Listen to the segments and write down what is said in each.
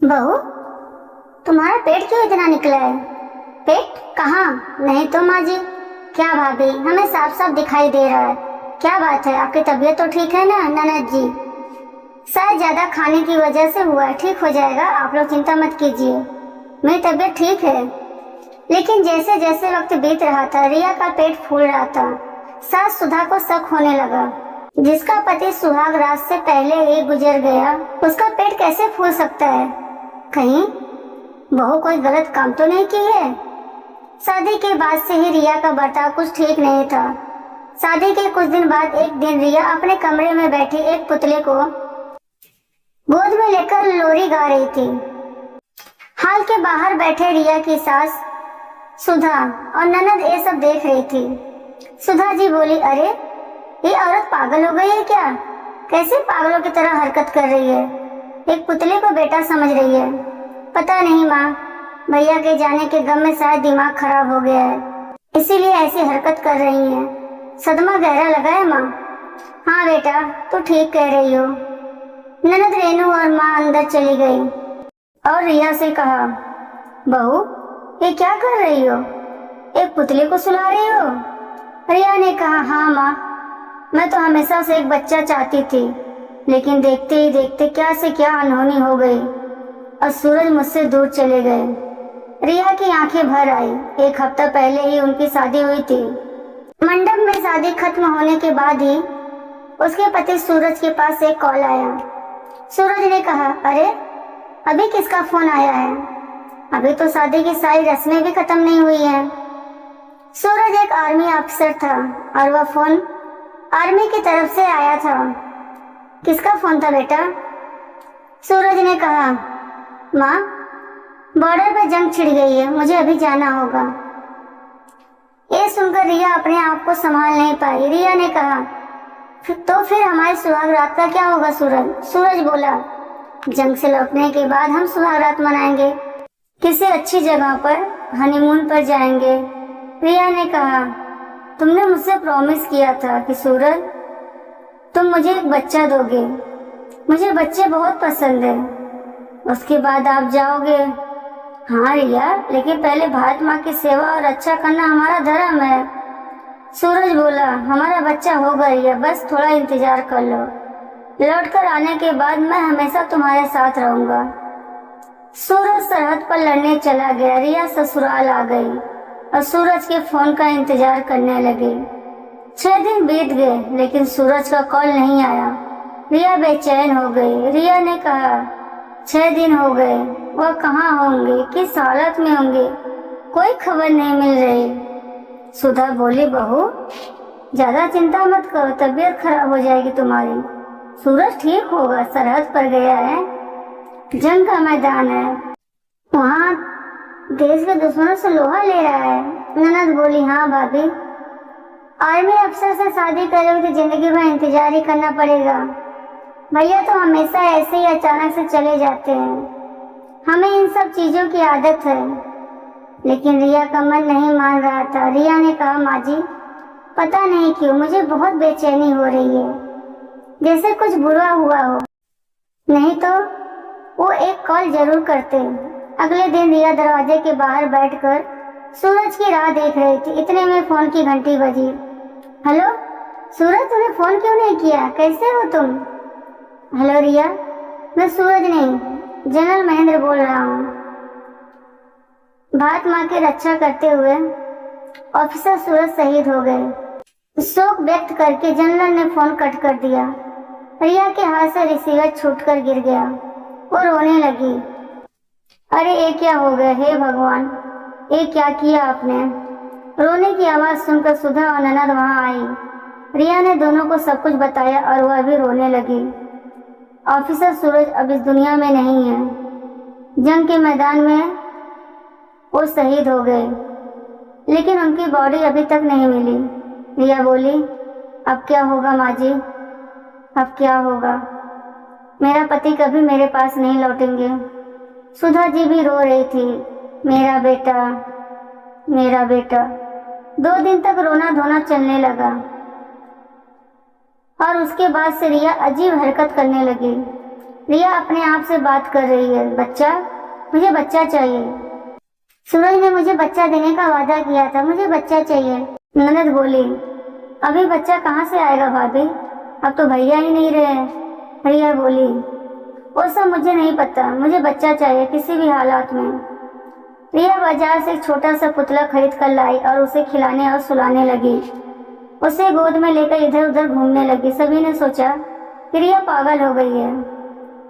बहू, तुम्हारा पेट क्यों इतना निकला है? पेट कहाँ? नहीं तो माँ जी। क्या भाभी, हमें साफ साफ दिखाई दे रहा है। क्या बात है, आपकी तबीयत तो ठीक है ना ननद जी? शायद ज्यादा खाने की वजह से हुआ है, ठीक हो जाएगा, आप लोग चिंता मत कीजिए। मेरी तबीयत ठीक है। लेकिन जैसे जैसे वक्त बीत रहा था, रिया का पेट फूल रहा था। सास सुधा को शक होने लगा। जिसका पति सुहाग रात से पहले ही गुजर गया, उसका पेट कैसे फूल सकता है? कहीं बहू कोई गलत काम तो नहीं की है? शादी के बाद से ही रिया का बर्ताव कुछ ठीक नहीं था। शादी के कुछ दिन बाद एक दिन रिया अपने कमरे में बैठी एक पुतले को गोद में लेकर लोरी गा रही थी। हाल के बाहर बैठे रिया की सास सुधा और ननद ये सब देख रही थी। सुधा जी बोली, अरे ये औरत पागल हो गई है क्या? कैसे पागलों की तरह हरकत कर रही है? एक पुतले को बेटा समझ रही है। पता नहीं माँ, भैया के जाने के गम में शायद दिमाग खराब हो गया है, इसीलिए ऐसी हरकत कर रही है। सदमा गहरा लगा है माँ। हाँ बेटा, तू ठीक कह रही हो। ननद रेनू और माँ अंदर चली गई और रिया से कहा, बहू ये क्या कर रही हो? एक पुतले को सुला रही हो? रिया ने कहा, हाँ माँ, मैं तो हमेशा से एक बच्चा चाहती थी, लेकिन देखते ही देखते क्या से क्या अनहोनी हो गई और सूरज मुझसे दूर चले गए। रिया की आंखें भर आई। एक हफ्ता पहले ही उनकी शादी हुई थी। मंडप में शादी खत्म होने के बाद ही उसके पति सूरज के पास एक कॉल आया। सूरज ने कहा, अरे अभी किसका फोन आया है? अभी तो शादी की सारी रस्में भी खत्म नहीं हुई हैं। सूरज एक आर्मी अफसर था और वह फोन आर्मी की तरफ से आया था। किसका फोन था बेटा? सूरज ने कहा, माँ बॉर्डर पर जंग छिड़ गई है, मुझे अभी जाना होगा। ये सुनकर रिया अपने आप को संभाल नहीं पाई। रिया ने कहा, तो फिर हमारी सुहाग रात का क्या होगा सूरज? सूरज बोला, जंग से लौटने के बाद हम सुहाग रात मनाएंगे, किसी अच्छी जगह पर हनीमून पर जाएंगे। रिया ने कहा, तुमने मुझसे प्रॉमिस किया था कि सूरज तुम मुझे एक बच्चा दोगे। मुझे बच्चे बहुत पसंद है, उसके बाद आप जाओगे। हाँ रिया, लेकिन पहले भारत माँ की सेवा और अच्छा करना हमारा धर्म है। सूरज बोला, हमारा बच्चा होगा रिया, बस थोड़ा इंतजार कर लो। लौटकर आने के बाद मैं हमेशा तुम्हारे साथ रहूंगा। सूरज सरहद पर लड़ने चला गया। रिया ससुराल आ गई और सूरज के फोन का इंतजार करने लगी। 6 दिन बीत गए, लेकिन सूरज का कॉल नहीं आया। रिया बेचैन हो गई। रिया ने कहा, 6 दिन हो गए, वह कहाँ होंगे, किस हालत में होंगे, कोई खबर नहीं मिल रही। सुधा बोली, बहू ज्यादा चिंता मत करो, तबीयत खराब हो जाएगी तुम्हारी। सूरज ठीक होगा, सरहद पर गया है, जंग का मैदान है, वहाँ देश के दुश्मनों से लोहा ले रहा है। ननद बोली, हाँ भाभी, आर्मी अफसर से शादी करोगे तो जिंदगी भर इंतजार ही करना पड़ेगा। भैया तो हमेशा ऐसे ही अचानक से चले जाते हैं, हमें इन सब चीजों की आदत है। लेकिन रिया का मन नहीं मान रहा था। रिया ने कहा, माँ जी पता नहीं क्यों मुझे बहुत बेचैनी हो रही है, जैसे कुछ बुरा हुआ हो। नहीं तो वो एक कॉल जरूर करते। अगले दिन रिया दरवाजे के बाहर बैठकर सूरज की राह देख रही थी। इतने में फोन की घंटी बजी। हेलो सूरज, तुमने फोन क्यों नहीं किया? कैसे हो तुम? हेलो रिया, मैं सूरज नहीं, जनरल महेंद्र बोल रहा हूँ। भारत माँ की रक्षा करते हुए ऑफिसर सूरज शहीद हो गए। शोक व्यक्त करके जनरल ने फोन कट कर दिया। रिया के हाथ से रिसीवर छूटकर गिर गया। वो रोने लगी। अरे ये क्या हो गया, हे भगवान, ये क्या किया आपने? रोने की आवाज सुनकर सुधा और ननद वहां आई। रिया ने दोनों को सब कुछ बताया और वह भी रोने लगी। ऑफिसर सूरज अब इस दुनिया में नहीं है, जंग के मैदान में वो शहीद हो गए, लेकिन उनकी बॉडी अभी तक नहीं मिली। रिया बोली, अब क्या होगा माँ जी, अब क्या होगा? मेरा पति कभी मेरे पास नहीं लौटेंगे। सुधा जी भी रो रही थी, मेरा बेटा, मेरा बेटा। 2 दिन तक रोना धोना चलने लगा और उसके बाद से रिया अजीब हरकत करने लगी। रिया अपने आप से बात कर रही है, बच्चा, मुझे बच्चा चाहिए। सूरज ने मुझे बच्चा देने का वादा किया था, मुझे बच्चा चाहिए। ननद बोली, अभी बच्चा कहाँ से आएगा भाभी, अब तो भैया ही नहीं रहे। रिया बोली, वो सब मुझे नहीं पता, मुझे बच्चा चाहिए किसी भी हालात में। रिया बाजार से एक छोटा सा पुतला खरीद कर लाई और उसे खिलाने और सुलाने लगी। उसे गोद में लेकर इधर उधर घूमने लगी। सभी ने सोचा कि रिया पागल हो गई है।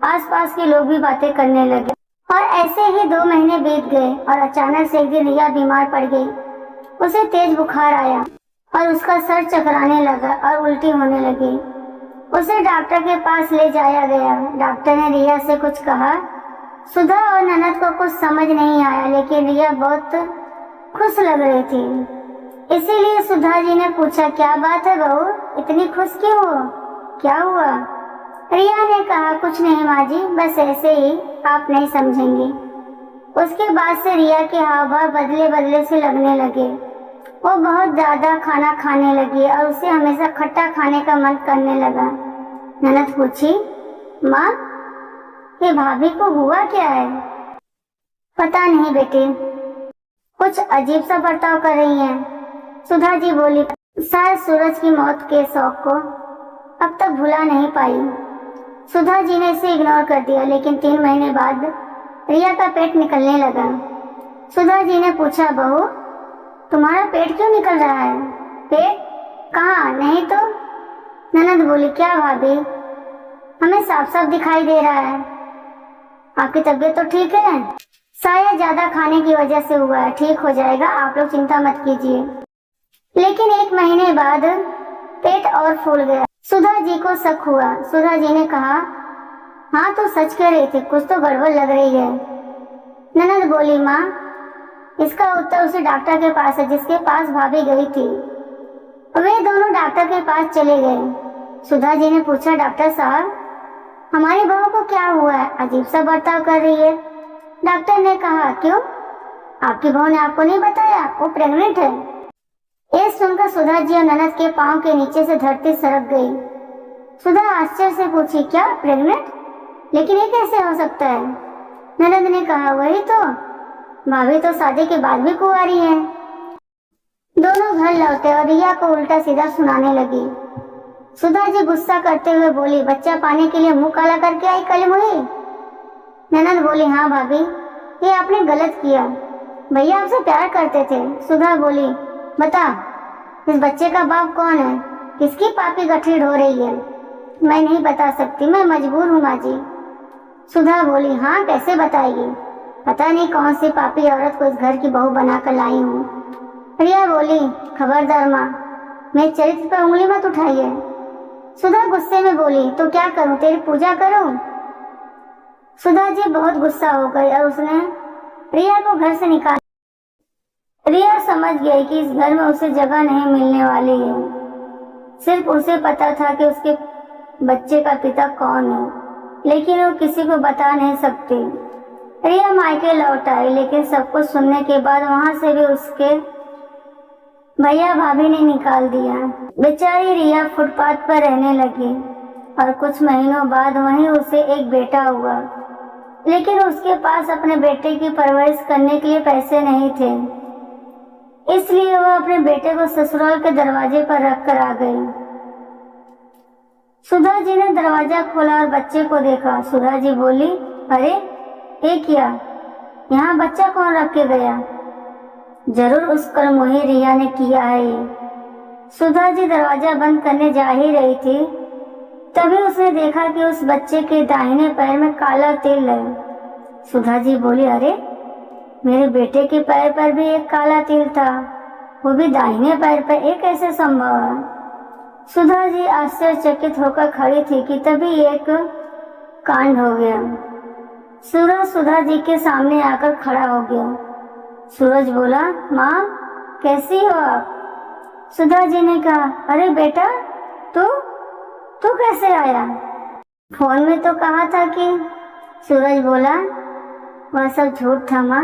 आसपास के लोग भी बातें करने लगे और ऐसे ही 2 महीने बीत गए और अचानक से एक दिन रिया बीमार पड़ गई। उसे तेज बुखार आया और उसका सर चकराने लगा और उल्टी होने लगी। उसे डॉक्टर के पास ले जाया गया। डॉक्टर ने रिया से कुछ कहा। सुधा और ननद को कुछ समझ नहीं आया, लेकिन रिया बहुत खुश लग रही थी। इसीलिए सुधा जी ने पूछा, क्या बात है बहू, इतनी खुश क्यों हो, क्या हुआ? रिया ने कहा, कुछ नहीं माँ जी, बस ऐसे ही, आप नहीं समझेंगी। उसके बाद से रिया के हाव भाव बदले बदले से लगने लगे। वो बहुत ज्यादा खाना खाने लगी और उसे हमेशा खट्टा खाने का मन करने लगा। ननद पूछी, माँ, ये भाभी को हुआ क्या है? पता नहीं बेटे, कुछ अजीब सा बर्ताव कर रही हैं। सुधा जी बोली, शायद सूरज की मौत के शौक को अब तक भुला नहीं पाई। सुधा जी ने इसे इग्नोर कर दिया, लेकिन 3 महीने बाद रिया का पेट निकलने लगा। सुधा जी ने पूछा, बहू, तुम्हारा पेट क्यों निकल रहा है? पेट कहाँ, नहीं तो। ननद बोली, क्या भाभी, हमें साफ साफ दिखाई दे रहा है। आपकी तबीयत तो ठीक है? शायद ज्यादा खाने की वजह से हुआ है, ठीक हो जाएगा, आप लोग चिंता मत कीजिए। लेकिन 1 महीने बाद पेट और फूल गया। सुधा जी को शक हुआ। सुधा जी ने कहा, हाँ तो सच कह रही थी, कुछ तो गड़बड़ लग रही है। ननद बोली, माँ, इसका उत्तर उसी डॉक्टर के पास है जिसके पास भाभी गई थी। वे दोनों डॉक्टर के पास चले गए। सुधा जी ने पूछा, डॉक्टर साहब, हमारी बहू को क्या हुआ है, अजीब सा बर्ताव कर रही है। डॉक्टर ने कहा, क्यों, आपकी बहू ने आपको नहीं बताया वो प्रेग्नेंट है? ये सुनकर सुधा जी और ननद के पांव के नीचे से धरती सरक गई। सुधा आश्चर्य से पूछी, क्या प्रेग्नेंट, लेकिन ये कैसे हो सकता है? ननद ने कहा, वही तो, भाभी तो शादी के बाद भी कुंवारी है। दोनों घर लौटे और रिया को उल्टा सीधा सुनाने लगी। सुधा जी गुस्सा करते हुए बोली, बच्चा पाने के लिए मुंह काला करके आई कल हुई? ननद बोली, हाँ भाभी, ये आपने गलत किया, भैया आपसे प्यार करते थे। सुधा बोली, बता, इस बच्चे का बाप कौन है, किसकी पापी गठरी ढो रही है? मैं नहीं बता सकती, मैं मजबूर हूँ माँ जी। सुधा बोली, हाँ कैसे बताएगी, पता नहीं कौन सी पापी औरत को इस घर की बहू बनाकर लाई हूँ। रिया बोली, खबरदार माँ, मेरे चरित्र पर उंगली मत उठाइए। सुधा गुस्से में बोली, तो क्या करूं, तेरी पूजा करूं? सुधा जी बहुत गुस्सा हो गई और उसने रिया को घर से निकाल। रिया समझ गई कि इस घर में उसे जगह नहीं मिलने वाली है। सिर्फ उसे पता था कि उसके बच्चे का पिता कौन है, लेकिन वो किसी को बता नहीं सकती। रिया मायके लौट आई, लेकिन सब कुछ सुनने के बाद वहां से भी उसके भैया भाभी ने निकाल दिया। बेचारी रिया फुटपाथ पर रहने लगी और कुछ महीनों बाद वहीं उसे एक बेटा हुआ, लेकिन उसके पास अपने बेटे की परवरिश करने के लिए पैसे नहीं थे। इसलिए वह अपने बेटे को ससुराल के दरवाजे पर रख कर आ गई। सुधा जी ने दरवाजा खोला और बच्चे को देखा। सुधा जी बोली, अरे ये क्या, यहाँ बच्चा कौन रख के गया? जरूर उस कर्मोही रिया ने किया है ये। सुधा जी दरवाजा बंद करने जा ही रही थी, तभी उसने देखा कि उस बच्चे के दाहिने पैर में काला तिल है। सुधा जी बोली, अरे मेरे बेटे के पैर पर भी एक काला तिल था, वो भी दाहिने पैर पर, ये कैसे संभव है? सुधा जी आश्चर्यचकित होकर खड़ी थी कि तभी एक कांड हो गया। सूरज सुधा जी के सामने आकर खड़ा हो गया। सूरज बोला, माँ कैसी हो आप? सुधा जी ने कहा, अरे बेटा, तू कैसे आया? फोन में तो कहा था कि। सूरज बोला, वह सब झूठ था माँ,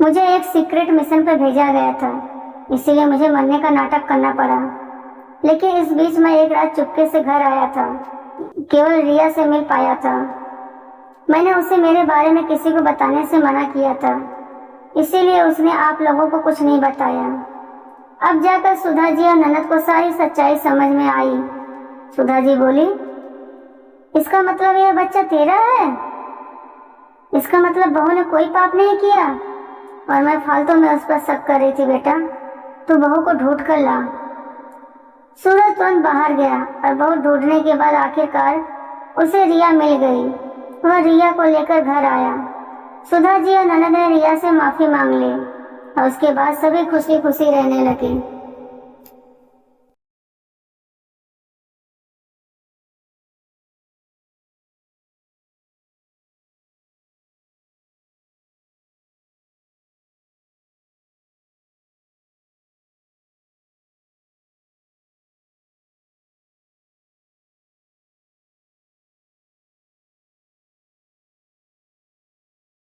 मुझे एक सीक्रेट मिशन पर भेजा गया था, इसीलिए मुझे मरने का नाटक करना पड़ा। लेकिन इस बीच मैं एक रात चुपके से घर आया था, केवल रिया से मिल पाया था। मैंने उसे मेरे बारे में किसी को बताने से मना किया था, इसीलिए उसने आप लोगों को कुछ नहीं बताया। अब जाकर सुधा जी और ननद को सारी सच्चाई समझ में आई। सुधा जी बोली, इसका मतलब यह बच्चा तेरा है? इसका मतलब बहू ने कोई पाप नहीं किया और मैं फालतू में उस पर शक कर रही थी। बेटा, तू बहू को ढूंढ कर ला। सूरज तुरंत बाहर गया और बहू ढूंढने के बाद आखिरकार उसे रिया मिल गई। वह रिया को लेकर घर आया। सुधा जी और ननद ने रिया से माफी मांग ली और उसके बाद सभी खुशी खुशी रहने लगे।